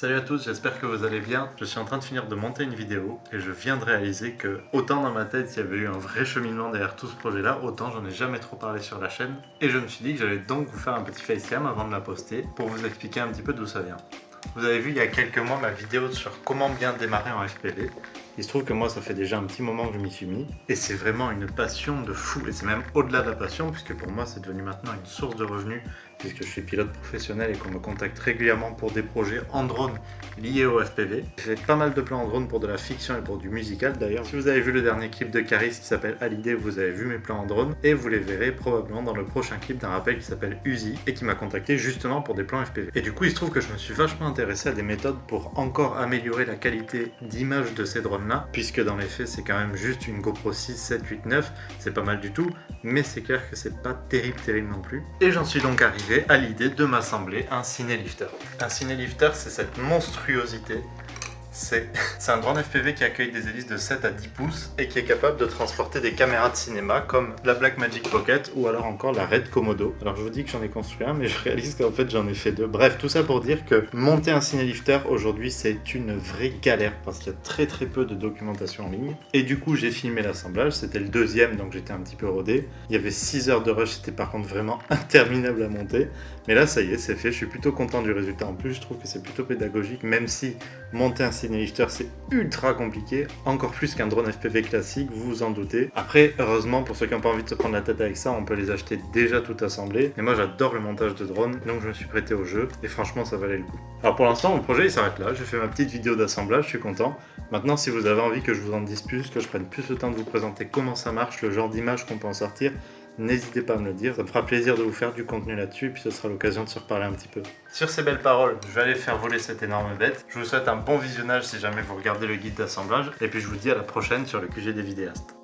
Salut à tous, j'espère que vous allez bien. Je suis en train de finir de monter une vidéo et je viens de réaliser que autant dans ma tête il y avait eu un vrai cheminement derrière tout ce projet là, autant j'en ai jamais trop parlé sur la chaîne. Et je me suis dit que j'allais donc vous faire un petit facecam avant de la poster pour vous expliquer un petit peu d'où ça vient. Vous avez vu il y a quelques mois ma vidéo sur comment bien démarrer en FPV. Il se trouve que moi ça fait déjà un petit moment que je m'y suis mis et c'est vraiment une passion de fou, et c'est même au-delà de la passion puisque pour moi c'est devenu maintenant une source de revenus puisque je suis pilote professionnel et qu'on me contacte régulièrement pour des projets en drone liés au FPV. J'ai fait pas mal de plans en drone pour de la fiction et pour du musical d'ailleurs. Si vous avez vu le dernier clip de Caris qui s'appelle Hallyday, vous avez vu mes plans en drone et vous les verrez probablement dans le prochain clip d'un rappel qui s'appelle Uzi et qui m'a contacté justement pour des plans FPV. Et du coup il se trouve que je me suis vachement intéressé à des méthodes pour encore améliorer la qualité d'image de ces drones là, puisque dans les faits c'est quand même juste une GoPro 6, 7, 8, 9, c'est pas mal du tout, mais c'est clair que c'est pas terrible non plus. Et j'en suis donc arrivé à l'idée de m'assembler un Cinelifter. Un Cinelifter, c'est cette monstruosité. C'est un drone FPV qui accueille des hélices de 7 à 10 pouces et qui est capable de transporter des caméras de cinéma comme la Blackmagic Pocket ou alors encore la Red Komodo. Alors je vous dis que j'en ai construit un, mais je réalise qu'en fait j'en ai fait deux. Bref, tout ça pour dire que monter un Cinelifter aujourd'hui c'est une vraie galère parce qu'il y a très peu de documentation en ligne. Et du coup j'ai filmé l'assemblage, c'était le deuxième donc j'étais un petit peu rodé. Il y avait 6 heures de rush, c'était par contre vraiment interminable à monter. Mais là ça y est, c'est fait, je suis plutôt content du résultat. En plus je trouve que c'est plutôt pédagogique, même si monter un Cinelifter c'est ultra compliqué, encore plus qu'un drone FPV classique, vous vous en doutez. Après, heureusement, pour ceux qui n'ont pas envie de se prendre la tête avec ça, on peut les acheter déjà tout assemblés. Et moi j'adore le montage de drone, donc je me suis prêté au jeu, et franchement ça valait le coup. Alors pour l'instant, mon projet il s'arrête là, j'ai fait ma petite vidéo d'assemblage, je suis content. Maintenant, si vous avez envie que je vous en dise plus, que je prenne plus le temps de vous présenter comment ça marche, le genre d'image qu'on peut en sortir, n'hésitez pas à me le dire, ça me fera plaisir de vous faire du contenu là-dessus et puis ce sera l'occasion de se reparler un petit peu. Sur ces belles paroles, je vais aller faire voler cette énorme bête. Je vous souhaite un bon visionnage si jamais vous regardez le guide d'assemblage et puis je vous dis à la prochaine sur le QG des vidéastes.